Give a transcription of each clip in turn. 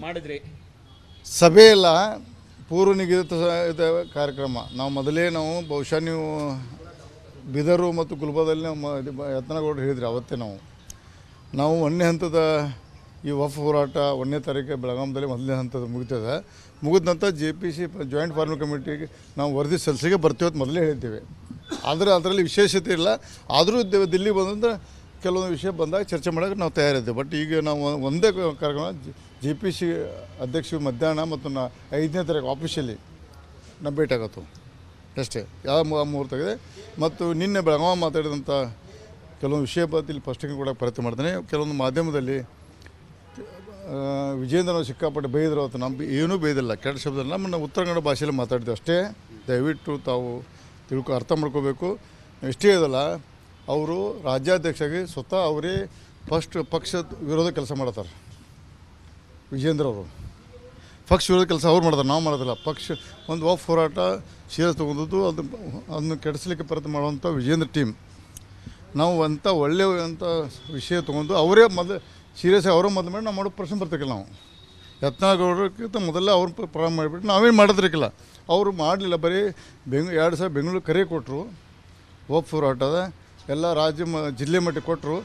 ಮಾಡಿದ್ರಿ ಸಭೆ ಇಲ್ಲ, ಪೂರ್ವ ನಿಗದಿತ ಕಾರ್ಯಕ್ರಮ. ನಾವು ಮೊದಲೇ ಬಹುಶಃ ನೀವು ಬೀದರು ಮತ್ತು ಗುಲ್ಬರ್ಗದಲ್ಲಿ ಯತ್ನಗೌಡರು ಹೇಳಿದ್ರಿ ಅವತ್ತೇ ನಾವು 1ನೇ ಹಂತದ ಈ ವಫ್ ಹೋರಾಟ 1ನೇ ತಾರೀಕು ಬೆಳಗಾಮದಲ್ಲಿ 1ನೇ ಹಂತದ ಮುಗಿತದೆ. ಮುಗಿದ ನಂತರ JPC ಜಾಯಿಂಟ್ ಫಾರ್ಮಿಂಗ್ ಕಮಿಟಿಗೆ ನಾವು ವರದಿ ಸಲ್ಲಿಸಿಗೆ ಬರ್ತೀವಿ ಅಂತ ಮೊದಲೇ ಹೇಳಿದ್ದೇವೆ. ಆದರೆ ಅದರಲ್ಲಿ ವಿಶೇಷತೆ ಇಲ್ಲ. ಆದರೂ ದಿಲ್ಲಿ ಬಂದಂದ್ರೆ ಕೆಲವೊಂದು ವಿಷಯ ಬಂದಾಗ ಚರ್ಚೆ ಮಾಡೋಕ್ಕೆ ನಾವು ತಯಾರಿದ್ದೇವೆ. ಬಟ್ ಈಗ ನಾವು ಒಂದೇ ಕಾರ್ಯಕ್ರಮ JPC ಅಧ್ಯಕ್ಷರು ಮಧ್ಯಾಹ್ನ ಮತ್ತು 5ನೇ ತಾರೀಕು ಆಫೀಷಿಯಲಿ ನಾವು ಭೇಟಿ ಆಗತ್ತು ಅಷ್ಟೇ. ಯಾವ ಮುಹೂರ್ತ ಮತ್ತು ನಿನ್ನೆ ಬೆಳಗಾವಿ ಮಾತಾಡಿದಂಥ ಕೆಲವೊಂದು ವಿಷಯ ಬಗ್ಗೆ ಇಲ್ಲಿ ಸ್ಪಷ್ಟೀಕರಣ ಕೂಡ ಪ್ರಯತ್ನ ಮಾಡ್ತೇನೆ. ಕೆಲವೊಂದು ಮಾಧ್ಯಮದಲ್ಲಿ ವಿಜೇಂದ್ರ ಸಿಕ್ಕಾಪಟ್ಟೆ ಬೈದರು ಅವತ್ತು. ನಮ್ಮ ಏನೂ ಬೈದಿಲ್ಲ, ಕೆಟ್ಟ ಶಬ್ದ. ನಮ್ಮ ಉತ್ತರ ಕನ್ನಡ ಭಾಷೆಯಲ್ಲಿ ಮಾತಾಡಿದ್ವಿ ಅಷ್ಟೇ. ದಯವಿಟ್ಟು ತಾವು ಅರ್ಥ ಮಾಡ್ಕೋಬೇಕು. ಇಷ್ಟೇ ಇದಲ್ಲ, ಅವರು ರಾಜ್ಯಾಧ್ಯಕ್ಷರಾಗಿ ಸ್ವತಃ ಅವರೇ ಫಸ್ಟ್ ಪಕ್ಷದ ವಿರೋಧ ಕೆಲಸ ಮಾಡ್ತಾರೆ. ವಿಜೇಂದ್ರ ಅವರು ಪಕ್ಷ ವಿರೋಧ ಕೆಲಸ ಅವ್ರು ಮಾಡ್ತಾರೆ, ನಾವು ಮಾಡೋದಿಲ್ಲ. ಪಕ್ಷ ಒಂದು ವಫ್ ಹೋರಾಟ ಸೀರಿಯಸ್ ತೊಗೊಂಡದ್ದು, ಅದನ್ನು ಕೆಡಿಸ್ಲಿಕ್ಕೆ ಪ್ರಯತ್ನ ಮಾಡುವಂಥ ವಿಜೇಂದ್ರ ಟೀಮ್. ನಾವು ಅಂಥ ಒಳ್ಳೆಯ ವಿಷಯ ತೊಗೊಂಡು ಅವರೇ ಮೊದಲು ಸೀರಿಯಸ್ ಅವರೇ ಮೊದಲು ಮಾಡಿ ನಾವು ಮಾಡೋ ಪ್ರಶ್ನೆ ಬರ್ತಿರ್ಕಿಲ್ಲ. ನಾವು ಯತ್ನಾಗೌಡಕ್ಕಿಂತ ಮೊದಲ ಅವ್ರು ಪ್ರಾರಂಭ ಮಾಡಿಬಿಟ್ಟು ನಾವೇನು ಮಾಡೋದ್ರಿಕ್ಕಿಲ್ಲ. ಅವರು ಮಾಡಲಿಲ್ಲ. ಬರೀ 2 ಸಲ ಬೆಂಗಳೂರು ಕರೆ ಕೊಟ್ಟರು. ವಫ್ ಹೋರಾಟದ ಎಲ್ಲ ಜಿಲ್ಲೆ ಮಟ್ಟಿಗೆ ಕೊಟ್ಟರು.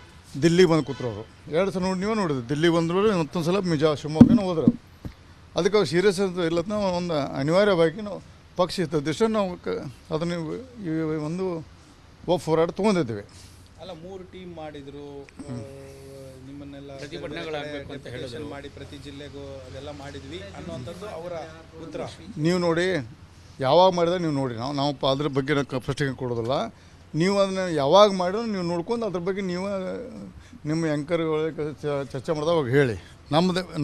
ದಿಲ್ಲಿಗೆ ಬಂದು ಕೂತರು ಅವರು. 2 ಸಲ ನೀವೇ ನೋಡಿದ್ರು. ದಿಲ್ಲಿಗೆ ಬಂದರು, ಮತ್ತೊಂದು ಸಲ ಶಿವಮೊಗ್ಗನ ಹೋದರು. ಅದಕ್ಕೆ ಅವ್ರು ಸೀರಿಯಸ್ ಅಂತ ಇಲ್ಲ. ನಾವು ಒಂದು ಅನಿವಾರ್ಯವಾಗಿ ನಾವು ಪಕ್ಷ ಇದ್ದಷ್ಟು ನಾವು ಅದನ್ನು ಒಂದು ವಫ್ ಹೋರಾಟ ತೊಗೊಂಡಿದ್ದೇವೆ. ಅಲ್ಲ, 3 ಟೀಮ್ ಮಾಡಿದರು, ನಿಮ್ಮನ್ನೆಲ್ಲ ಪ್ರತಿಭಟನೆಗಳಾಗಬೇಕು ಅಂತ ಹೇಳಿದ್ರು, ಮಾಡಿ ಪ್ರತಿ ಜಿಲ್ಲೆಗೂ ಅದೆಲ್ಲ ಮಾಡಿದ್ವಿ ಅನ್ನುವಂಥದ್ದು ಅವರ ಉತ್ತರ. ನೀವು ನೋಡಿ, ಯಾವಾಗ ಮಾಡಿದ್ರೆ ನೀವು ನೋಡಿ, ನಾವು ಅದ್ರ ಬಗ್ಗೆ ಸ್ಪಷ್ಟೀಕರಣ ಕೊಡೋದಿಲ್ಲ. ನೀವು ಅದನ್ನು ಯಾವಾಗ ಮಾಡಿದ್ರು ನೀವು ನೋಡ್ಕೊಂಡು ಅದ್ರ ಬಗ್ಗೆ ನೀವು ನಿಮ್ಮ ಆ್ಯಂಕರ್ಗಳಿಗೆ ಚರ್ಚೆ ಮಾಡಿದಾಗ ಅವಾಗ ಹೇಳಿ.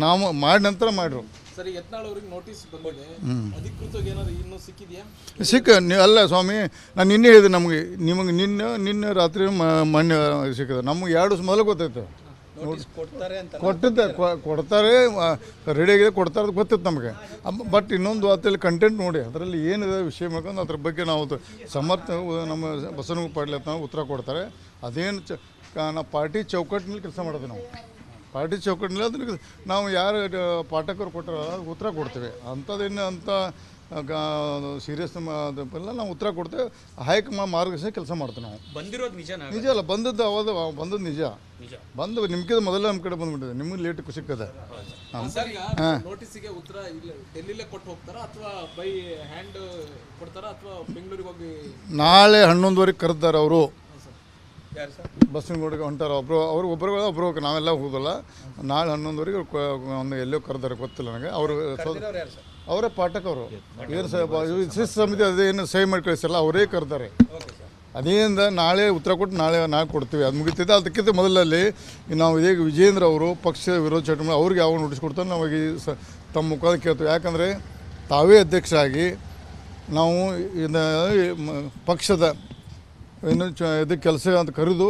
ನಾವು ಮಾಡಿ ನಂತರ ಮಾಡಿರು. ಸರಿ, ಯತ್ನಾಳ್ ಅವ್ರಿಗೆ ನೋಟಿಸ್ ಬಂದಿದೆ, ಅಧಿಕೃತವಾಗಿ ಏನಾದ್ರು ಇನ್ನೂ ಸಿಕ್ಕಿದೆಯಾ? ಅಲ್ಲ ಸ್ವಾಮಿ, ನಾನು ನಿನ್ನೆ ಹೇಳಿದೆ. ನಿಮಗೆ ನಿನ್ನೆ ರಾತ್ರಿ ಮೊನ್ನೆ ಸಿಕ್ಕಿದೆ. ನಮಗೆ 2 ದಿವಸ ಮೊದಲು ಗೊತ್ತೈತೆ. ಕೊಡ್ತಾರೆ, ರೆಡಿಯಾಗಿದೆ, ಕೊಡ್ತಾರೆ ಅಂತ ಗೊತ್ತಿತ್ತು ನಮಗೆ. ಬಟ್ ಇನ್ನೊಂದು ಹೊತ್ತಲ್ಲಿ ಕಂಟೆಂಟ್ ನೋಡಿ, ಅದರಲ್ಲಿ ಏನಿದೆ ವಿಷಯ ಮಾಡ್ಕೊಂಡು ಅದ್ರ ಬಗ್ಗೆ ನಾವು ನಮ್ಮ ಬಸವನಗುಡಿ ಪಾಟೀಲ್ ಅಂತ ಉತ್ತರ ಕೊಡ್ತಾರೆ. ಅದೇನು ನಾವು ಪಾರ್ಟಿ ಚೌಕಟ್ಟಿನಲ್ಲಿ ಕೆಲಸ ಮಾಡೋದು. ನಾವು ಪಾರ್ಟಿ ಚೌಕಟ್ಟಿನಲ್ಲಿ ಅದಕ್ಕೆ ನಾವು ಯಾರು ಪಾಠಕರು ಕೊಟ್ಟರೆ ಉತ್ತರ ಕೊಡ್ತೇವೆ. ಅಂಥದ್ದೇನು ಅಂತ ಸೀರಿಯಸ್ ಎಲ್ಲ ನಾವು ಉತ್ತರ ಕೊಡ್ತೇವೆ. ಹೈಕಮಾಂಡ್ ಮಾರ್ಗದರ್ಶನ ಕೆಲಸ ಮಾಡ್ತೇವೆ. ನಾವು ಬಂದಿರೋದು ನಿಜ ಅಲ್ಲ, ಬಂದದ್ದು ನಿಜ. ಬಂದು ನಿಮ್ಗೆ ಮೊದಲೇ ನಮ್ಮ ಕಡೆ ಬಂದ್ಬಿಟ್ಟಿದೆ. ನಿಮ್ಗೆ ಲೇಟ್ ಸಿಕ್ಕದೆ. ನೋಟಿಸಿಗೆ ಉತ್ತರ ಡೆಲ್ಲಿಲೇ ಕೊಟ್ಟು ಹೋಗ್ತಾರಾ ಅಥವಾ ಬೈ ಹ್ಯಾಂಡ್ ಕೊಡ್ತಾರಾ ಅಥವಾ ಬೆಂಗಳೂರಿಗೆ ಹೋಗಿ? ನಾಳೆ 11:00 ಕರೆದಾರೆ ಅವರು. ಬಸ್ಸಿನಗೌಡಿಗೆ ಹೊಂಟಾರ. ಒಬ್ಬರು ನಾವೆಲ್ಲ ಹೋಗೋಲ್ಲ. ನಾಳೆ 11:00 ಒಂದು ಎಲ್ಲೋ ಕರೆದಾರೆ, ಗೊತ್ತಿಲ್ಲ ನನಗೆ. ಅವರೇ ಪಾಠಕವರು. ಏನು ಶಿಸ್ತು ಸಮಿತಿ ಅದೇನು ಸಹಿ ಮಾಡಿ ಕಳಿಸಲ್ಲ, ಅವರೇ ಕರೆದಾರೆ. ಅದೇನಿಂದ ನಾಳೆ ಉತ್ತರ ಕೊಟ್ಟು ನಾಳೆ ಕೊಡ್ತೀವಿ. ಅದು ಮುಗಿತಿದೆ. ಅದಕ್ಕಿಂತ ಮೊದಲಲ್ಲಿ ನಾವು ಈಗ ವಿಜೇಂದ್ರ ಅವರು ಪಕ್ಷ ವಿರೋಧ ಚಟುವಟಿಕೆ ಅವ್ರಿಗೆ ಯಾವ ನೋಟಿಸ್ ಕೊಡ್ತಾರೆ ನಾವು ತಮ್ಮ ಮುಖಾಂತರ ಕೇಳ್ತೀವಿ. ಯಾಕಂದರೆ ತಾವೇ ಅಧ್ಯಕ್ಷರಾಗಿ ನಾವು ಪಕ್ಷದ ಇದಕ್ಕೆ ಕೆಲಸ ಅಂತ ಕರೆದು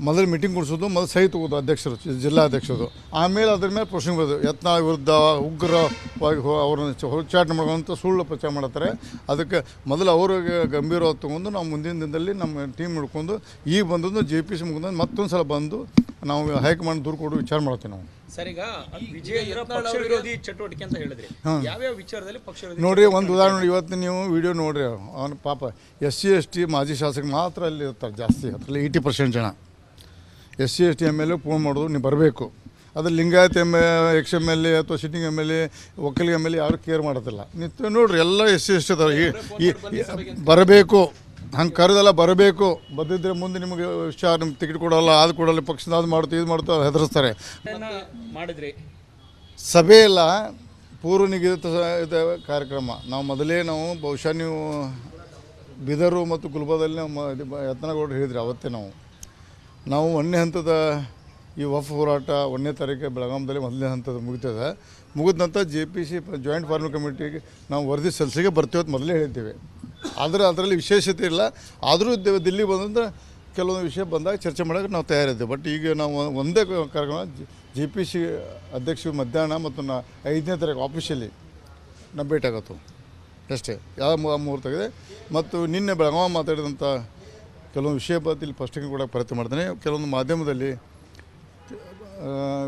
ಮೊದಲು ಮೀಟಿಂಗ್ ಕೊಡಿಸೋದು, ಮೊದಲು ಸಹಿ ತಗೋದು ಅಧ್ಯಕ್ಷರು, ಜಿಲ್ಲಾಧ್ಯಕ್ಷರು. ಆಮೇಲೆ ಅದ್ರ ಮೇಲೆ ಪ್ರಶ್ನೆ ಬರೋದು. ಯತ್ನಾಳ್ ವಿರುದ್ಧ ಉಗ್ರವಾಗಿ ಅವ್ರನ್ನ ಹುಚ್ಚಾಟನೆ ಮಾಡುವಂಥ ಸುಳ್ಳು ಪ್ರಚಾರ ಮಾಡ್ತಾರೆ. ಅದಕ್ಕೆ ಮೊದಲು ಅವ್ರಿಗೆ ಗಂಭೀರವಾಗಿ ತೊಗೊಂಡು ನಾವು ಮುಂದಿನ ದಿನದಲ್ಲಿ ನಮ್ಮ ಟೀಮ್ ಹಿಡ್ಕೊಂಡು ಈಗ ಬಂದದ್ದು JPC ಮುಗಿದ ಮತ್ತೊಂದು ಸಲ ಬಂದು ನಾವು ಹೈಕಮಾಂಡ್ ದೂರು ಕೊಡು ವಿಚಾರ ಮಾಡ್ತೀವಿ ನಾವು. ಸರ್, ಈಗ ಪಕ್ಷ ವಿರೋಧಿ ಚಟುವಟಿಕೆ ಅಂತ ಹೇಳಿದ್ರಿ, ಯಾವ್ಯಾವ ವಿಚಾರದಲ್ಲಿ ಪಕ್ಷ ವಿರೋಧಿ? ನೋಡಿರಿ, ಒಂದು ಉದಾಹರಣೆ ಇವತ್ತು ನೀವು ವಿಡಿಯೋ ನೋಡಿರಿ. ಅವನು ಪಾಪ SC ST ಮಾಜಿ ಶಾಸಕ ಮಾತ್ರ ಅಲ್ಲಿ ಇರ್ತಾರೆ ಜಾಸ್ತಿ. ಅದರಲ್ಲಿ 80% ಜನ SC ST MLA ಫೋನ್ ಮಾಡೋದು, ನೀವು ಬರಬೇಕು. ಅದು ಲಿಂಗಾಯತ್ XMLA ಅಥವಾ ಸಿಟ್ಟಿಂಗ್ MLA, ಒಕ್ಕಲಿಗ MLA ಯಾರು ಕೇರ್ ಮಾಡೋದಿಲ್ಲ. ನಿತ್ಯ ನೋಡ್ರಿ, ಎಲ್ಲ SC ST ಅದಾವೆ. ಬರಬೇಕು, ಹಂಗೆ ಕರೆದೆಲ್ಲ ಬರಬೇಕು. ಬಂದಿದ್ದರೆ ಮುಂದೆ ನಿಮಗೆ ನಿಮ್ಗೆ ಟಿಕೆಟ್ ಕೊಡೋಲ್ಲ, ಅದು ಕೊಡೋಲ್ಲ, ಪಕ್ಷದ ಅದು ಮಾಡ್ತೀವಿ, ಇದು ಮಾಡ್ತಾ ಹೆದರಿಸ್ತಾರೆ. ಮಾಡಿದ್ರಿ ಸಭೆ ಇಲ್ಲ, ಪೂರ್ವ ನಿಗದಿತ ಕಾರ್ಯಕ್ರಮ. ನಾವು ಮೊದಲೇ ಬಹುಶಃ ನೀವು ಬೀದರು ಮತ್ತು ಗುಲ್ಬರ್ಗದಲ್ಲಿ ಯತ್ನಗೌಡರು ಹೇಳಿದ್ರಿ ಅವತ್ತೇ ನಾವು 1ನೇ ಹಂತದ ಈ ವಫ್ ಹೋರಾಟ 1ನೇ ತಾರೀಕು ಬೆಳಗಾಮದಲ್ಲಿ 1ನೇ ಹಂತದ ಮುಗಿತದೆ. ಮುಗಿದ ನಂತರ JPC ಜಾಯಿಂಟ್ ಫಾರ್ಮಿಂಗ್ ಕಮಿಟಿಗೆ ನಾವು ವರದಿ ಸಲ್ಲಿಸಿಗೆ ಬರ್ತೀವಿ ಅಂತ ಮೊದಲೇ ಹೇಳಿದ್ದೇವೆ. ಆದರೆ ಅದರಲ್ಲಿ ವಿಶೇಷತೆ ಇಲ್ಲ. ಆದರೂ ದಿಲ್ಲಿ ಬಂದಂದ್ರೆ ಕೆಲವೊಂದು ವಿಷಯ ಬಂದಾಗ ಚರ್ಚೆ ಮಾಡೋಕ್ಕೆ ನಾವು ತಯಾರಿದ್ದೇವೆ. ಬಟ್ ಈಗ ನಾವು ಒಂದೇ ಕಾರ್ಯಕ್ರಮ JPC ಅಧ್ಯಕ್ಷರು ಮಧ್ಯಾಹ್ನ ಮತ್ತು 5ನೇ ತಾರೀಕು ಆಫೀಷಿಯಲಿ ನಾವು ಭೇಟಿ ಆಗತ್ತು ಅಷ್ಟೇ. ಯಾವ ಮುಹೂರ್ತ ಮತ್ತು ನಿನ್ನೆ ಬೆಳಗಾವಿ ಮಾತಾಡಿದಂಥ ಕೆಲವೊಂದು ವಿಷಯ ಬಗ್ಗೆ ಇಲ್ಲಿ ಸ್ಪಷ್ಟೀಕರಣ ಕೂಡ ಪ್ರಯತ್ನ ಮಾಡ್ತೇನೆ. ಕೆಲವೊಂದು ಮಾಧ್ಯಮದಲ್ಲಿ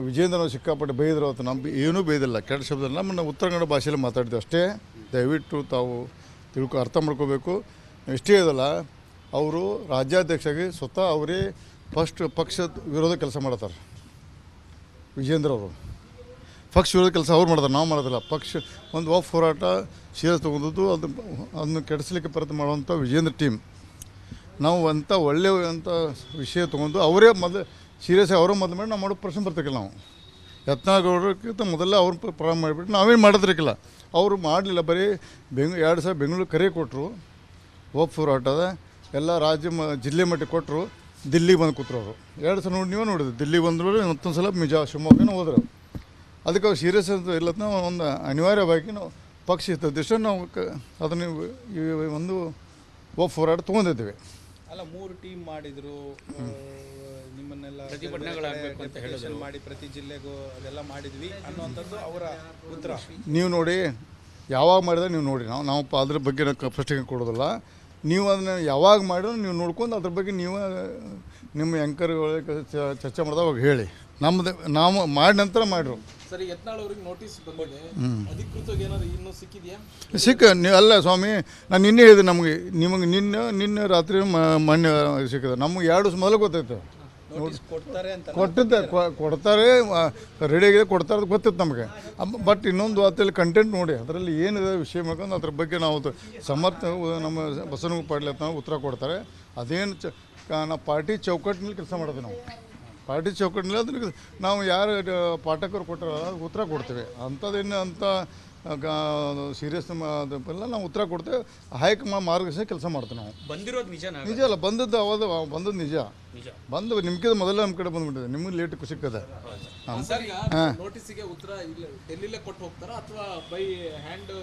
ವಿಜೇಂದ್ರ ನಾವು ಸಿಕ್ಕಾಪಟ್ಟೆ ಬೈದ್ರು ಅವತ್ತು ನಮ್ಮ ಏನೂ ಬೈದಿಲ್ಲ, ಕೆಟ್ಟ ಶಬ್ದ ನಮ್ಮನ್ನು ಉತ್ತರ ಕನ್ನಡ ಭಾಷೆಯಲ್ಲಿ ಮಾತಾಡಿದ್ವಿ ಅಷ್ಟೇ. ದಯವಿಟ್ಟು ತಾವು ಅರ್ಥ ಮಾಡ್ಕೋಬೇಕು. ಎಷ್ಟೇ ಇದಲ್ಲ, ಅವರು ರಾಜ್ಯಾಧ್ಯಕ್ಷರಾಗಿ ಸ್ವತಃ ಅವರೇ ಫಸ್ಟ್ ಪಕ್ಷದ ವಿರೋಧ ಕೆಲಸ ಮಾಡ್ತಾರೆ. ವಿಜೇಂದ್ರ ಅವರು ಪಕ್ಷ ವಿರೋಧ ಕೆಲಸ ಅವ್ರು ಮಾಡ್ತಾರೆ, ನಾವು ಮಾಡೋದಿಲ್ಲ. ಪಕ್ಷ ಒಂದು ವಫ್ ಹೋರಾಟ ಸೀರಿಯಸ್ ತೊಗೊಂಡದ್ದು ಅದನ್ನು ಕೆಡಿಸ್ಲಿಕ್ಕೆ ಪ್ರಯತ್ನ ಮಾಡುವಂಥ ವಿಜೇಂದ್ರ ಟೀಮ್. ನಾವು ಅಂಥ ಒಳ್ಳೆಯ ಅಂಥ ವಿಷಯ ತೊಗೊಂಡು ಅವರೇ ಮೊದಲು ಸೀರಿಯಸ್ ಅವರೇ ಮೊದಲು ಮಾಡಿ ನಾವು ಮಾಡೋ ಪ್ರಶ್ನೆ ಬರ್ತಿರ್ಕಿಲ್ಲ. ನಾವು ಯತ್ನಾಳಗೌಡಕ್ಕಿಂತ ಮೊದಲ ಅವ್ರು ಪ್ರಾರಂಭ ಮಾಡಿಬಿಟ್ಟು ನಾವೇನು ಮಾಡೋದ್ರಿಕ್ಕಿಲ್ಲ. ಅವರು ಮಾಡಲಿಲ್ಲ, ಬರೀ 2 ಸಲ ಬೆಂಗಳೂರು ಕರೆ ಕೊಟ್ಟರು. ವಫ್ ಹೋರಾಟದ ಎಲ್ಲ ರಾಜ್ಯ ಜಿಲ್ಲೆ ಮಟ್ಟಿಗೆ ಕೊಟ್ಟರು. ದಿಲ್ಲಿಗೆ ಬಂದು ಕೂತರು ಅವರು 2 ಸಲ ನೀವೇ ನೋಡಿದ್ರು. ದಿಲ್ಲಿಗೆ ಬಂದ್ರು, ಮತ್ತೊಂದು ಸಲ ಶಿವಮೊಗ್ಗನ ಹೋದ್ರು. ಅದಕ್ಕೆ ಅವ್ರು ಸೀರಿಯಸ್ ಅಂತ ಇಲ್ಲದ ಒಂದು ಅನಿವಾರ್ಯವಾಗಿ ನಾವು ಪಕ್ಷ ಇದ್ದಷ್ಟು ನಾವು ಅದನ್ನು ಈ ಒಂದು ವಫ್ ಹೋರಾಟ ತೊಗೊಂಡಿದ್ದೀವಿ. ಅಲ್ಲ, 3 ಟೀಮ್ ಮಾಡಿದ್ರು, ನಿಮ್ಮನ್ನೆಲ್ಲ ಪ್ರತಿಭಟನೆಗಳಾಗಬೇಕು ಅಂತ ಹೇಳಿದ್ರು, ಮಾಡಿ ಪ್ರತಿ ಜಿಲ್ಲೆಗೂ ಅದೆಲ್ಲ ಮಾಡಿದ್ವಿ ಅನ್ನುವಂಥದ್ದು ಅವರ ಉತ್ತರ. ನೀವು ನೋಡಿ, ಯಾವಾಗ ಮಾಡಿದ್ರೆ ನೀವು ನೋಡಿ, ನಾವು ಅದ್ರ ಬಗ್ಗೆ ಫಸ್ಟಿಗೆ ಕೊಡೋದಿಲ್ಲ. ನೀವು ಅದನ್ನು ಯಾವಾಗ ಮಾಡಿದ್ರು ನೀವು ನೋಡ್ಕೊಂಡು ಅದ್ರ ಬಗ್ಗೆ ನೀವು ನಿಮ್ಮ ಆ್ಯಂಕರ್ಗಳಿಗೆ ಚರ್ಚೆ ಮಾಡಿದಾಗ ಅವಾಗ ಹೇಳಿ. ನಮ್ಮದು ನಾವು ಮಾಡಿ ನಂತರ ಮಾಡಿರು. ಸರಿ, ಯತ್ನಾಳ್ ಅವ್ರಿಗೆ ನೋಟಿಸ್ ಬಂದಿದೆ, ಅಧಿಕೃತವಾಗಿ ಏನಾದ್ರು ಇನ್ನೂ ಸಿಕ್ಕಿದೆಯಾ? ಅಲ್ಲ ಸ್ವಾಮಿ, ನಾನು ನಿನ್ನೆ ಹೇಳಿದೆ ನಿಮಗೆ ನಿನ್ನೆ ರಾತ್ರಿ ಮೊನ್ನೆ ಸಿಕ್ಕಿದೆ. ನಮಗೆ 2 ದಿವಸ ಮೊದಲು ಗೊತ್ತೈತೆ. ಕೊಡ್ತಾರೆ, ರೆಡಿಯಾಗಿದೆ, ಕೊಡ್ತಾರೆ ಅಂತ ಗೊತ್ತಿತ್ತು ನಮಗೆ. ಬಟ್ ಇನ್ನೊಂದು ಹೊತ್ತಲ್ಲಿ ಕಂಟೆಂಟ್ ನೋಡಿ, ಅದರಲ್ಲಿ ಏನಿದೆ ವಿಷಯ ಮಾಡ್ಕೊಂಡು ಅದ್ರ ಬಗ್ಗೆ ನಾವು ನಮ್ಮ ಬಸವನಗುಡಿ ಪಾಟೀಲ್ ಅಂತ ಉತ್ತರ ಕೊಡ್ತಾರೆ. ಅದೇನು ನಾವು ಪಾರ್ಟಿ ಚೌಕಟ್ಟಿನಲ್ಲಿ ಕೆಲಸ ಮಾಡೋದು. ನಾವು ಪಾರ್ಟಿ ಚೌಕಟ್ಟಿನಲ್ಲಿ ಅದಕ್ಕೆ ನಾವು ಯಾರು ಪಾಠಕರು ಕೊಟ್ಟರೆ ಉತ್ತರ ಕೊಡ್ತೇವೆ. ಅಂಥದ್ದೇನು ಅಂತ ಸೀರಿಯಸ್ ಎಲ್ಲ ನಾವು ಉತ್ತರ ಕೊಡ್ತೇವೆ. ಹೈಕಮಾಂಡ್ ಮಾರ್ಗದರ್ಶನ ಕೆಲಸ ಮಾಡ್ತೇವೆ. ನಾವು ಬಂದಿರೋದು ನಿಜ ಅಲ್ಲ, ಬಂದದ್ದು ನಿಜ. ಬಂದು ನಿಮ್ಗೆ ಮೊದಲೇ ನಮ್ಮ ಕಡೆ ಬಂದ್ಬಿಟ್ಟಿದೆ, ನಿಮ್ಗೆ ಲೇಟ್ ಸಿಕ್ಕದೆ. ನೋಟಿಸ್ಗೆ ಉತ್ತರ ಇಲ್ಲ ಡೆಲ್ಲಿಲೇ ಕೊಟ್ಟು ಹೋಗ್ತಾರಾ ಅಥವಾ ಬೈ ಹ್ಯಾಂಡ್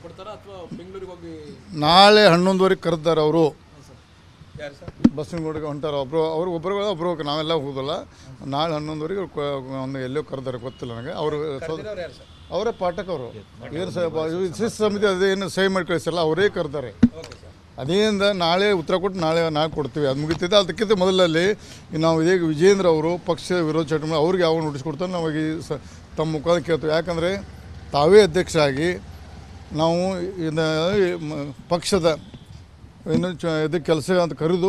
ಕೊಡ್ತಾರಾ ಅಥವಾ ಬೆಂಗಳೂರಿಗೆ ಹೋಗಿ? ನಾಳೆ 11:00 ಕರೆದಾರೆ ಅವರು. ಯಾರು ಸರ್? ಬಸ್ಸಿನಗೌಡಿಗೆ ಹೊಂಟಾರ ಒಬ್ಬರು ನಾವೆಲ್ಲ ಹೋಗೋಲ್ಲ. ನಾಳೆ 11:00 ಒಂದು ಎಲ್ಲೋ ಕರೆದಾರೆ, ಗೊತ್ತಿಲ್ಲ ನನಗೆ. ಅವರು ಅವರೇ ಪಾಠಕವರು ಏನು ಶಿಸ್ತು ಸಮಿತಿ ಅದೇನು ಸಹಿ ಮಾಡಿ ಕಳಿಸಲ್ಲ, ಅವರೇ ಕರೆದಾರೆ. ಅದೇನಿಂದ ನಾಳೆ ಉತ್ತರ ಕೊಟ್ಟು ನಾಳೆ ಕೊಡ್ತೀವಿ. ಅದು ಮುಗಿತಿದೆ. ಅದಕ್ಕಿಂತ ಮೊದಲಲ್ಲಿ ನಾವು ಈಗ ವಿಜೇಂದ್ರ ಅವರು ಪಕ್ಷ ವಿರೋಧ ಚಟುವಟಿಕೆ ಅವ್ರಿಗೆ ಯಾವ ನೋಟಿಸ್ ಕೊಡ್ತಾರೆ ನಾವು ತಮ್ಮ ಮುಖಾಂತರ ಕೇಳ್ತೀವಿ. ಯಾಕಂದರೆ ತಾವೇ ಅಧ್ಯಕ್ಷರಾಗಿ ನಾವು ಪಕ್ಷದ ಏನು ಇದಕ್ಕೆ ಕೆಲಸ ಅಂತ ಕರೆದು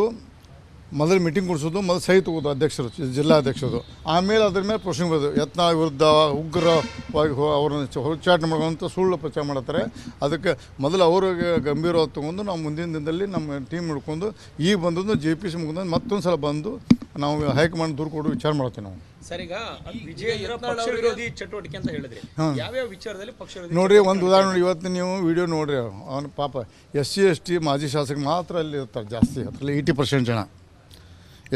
ಮೊದಲು ಮೀಟಿಂಗ್ ಕೊಡಿಸೋದು, ಮೊದಲು ಸಹಿ ತಗೋದು ಅಧ್ಯಕ್ಷರು, ಜಿಲ್ಲಾಧ್ಯಕ್ಷರು. ಆಮೇಲೆ ಅದ್ರ ಮೇಲೆ ಪ್ರಶ್ನೆ ಬರೋದು. ಯತ್ನಾಳ್ ವಿರುದ್ಧ ಉಗ್ರವಾಗಿ ಅವ್ರನ್ನ ಹುಚ್ಚಾಟನೆ ಮಾಡುವಂಥ ಸುಳ್ಳು ಪ್ರಚಾರ ಮಾಡ್ತಾರೆ. ಅದಕ್ಕೆ ಮೊದಲು ಅವ್ರಿಗೆ ಗಂಭೀರವಾಗಿ ತೊಗೊಂಡು ನಾವು ಮುಂದಿನ ದಿನದಲ್ಲಿ ನಮ್ಮ ಟೀಮ್ ಹಿಡ್ಕೊಂಡು ಈಗ ಬಂದದ್ದು JPC ಮುಗಿದ ಮತ್ತೊಂದು ಸಲ ಬಂದು ನಾವು ಹೈಕಮಾಂಡ್ ದೂರು ಕೊಡು ವಿಚಾರ ಮಾಡ್ತೀವಿ ನಾವು. ಸರ್, ಈಗ ವಿಜೇಂದ್ರ ಪಕ್ಷ ವಿರೋಧಿ ಚಟುವಟಿಕೆ ಅಂತ ಹೇಳಿದ್ರಿ, ಯಾವ್ಯಾವ ವಿಚಾರದಲ್ಲಿ ಪಕ್ಷ ವಿರೋಧಿ? ನೋಡಿರಿ, ಒಂದು ಉದಾಹರಣೆ ಇವತ್ತು ನೀವು ವಿಡಿಯೋ ನೋಡಿರಿ. ಅವನು ಪಾಪ SC ST ಮಾಜಿ ಶಾಸಕ ಮಾತ್ರ ಅಲ್ಲಿ ಇರ್ತಾರೆ ಜಾಸ್ತಿ. ಅದರಲ್ಲಿ 80% ಜನ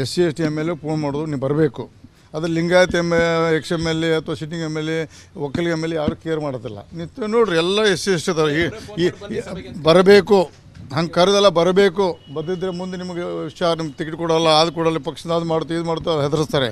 SC ST MLA ಫೋನ್ ಮಾಡೋದು, ನೀವು ಬರಬೇಕು. ಅದು ಲಿಂಗಾಯತ್ XMLA ಅಥವಾ ಸಿಟ್ಟಿಂಗ್ MLA ಒಕ್ಕಲಿಗ MLA ಯಾರು ಕೇರ್ ಮಾಡೋದಿಲ್ಲ. ನಿತ್ಯ ನೋಡ್ರಿ, ಎಲ್ಲ SC ST ಅದಾವೆ. ಬರಬೇಕು, ಹಂಗೆ ಕರೆದಲ್ಲ, ಬರಬೇಕು. ಬಂದಿದ್ದರೆ ಮುಂದೆ ನಿಮಗೆ ನಿಮ್ಗೆ ಟಿಕೆಟ್ ಕೊಡೋಲ್ಲ, ಅದು ಕೊಡೋಲ್ಲ, ಪಕ್ಷದ ಅದು ಮಾಡ್ತೀವಿ, ಇದು ಮಾಡ್ತಾ ಹೆದರಿಸ್ತಾರೆ.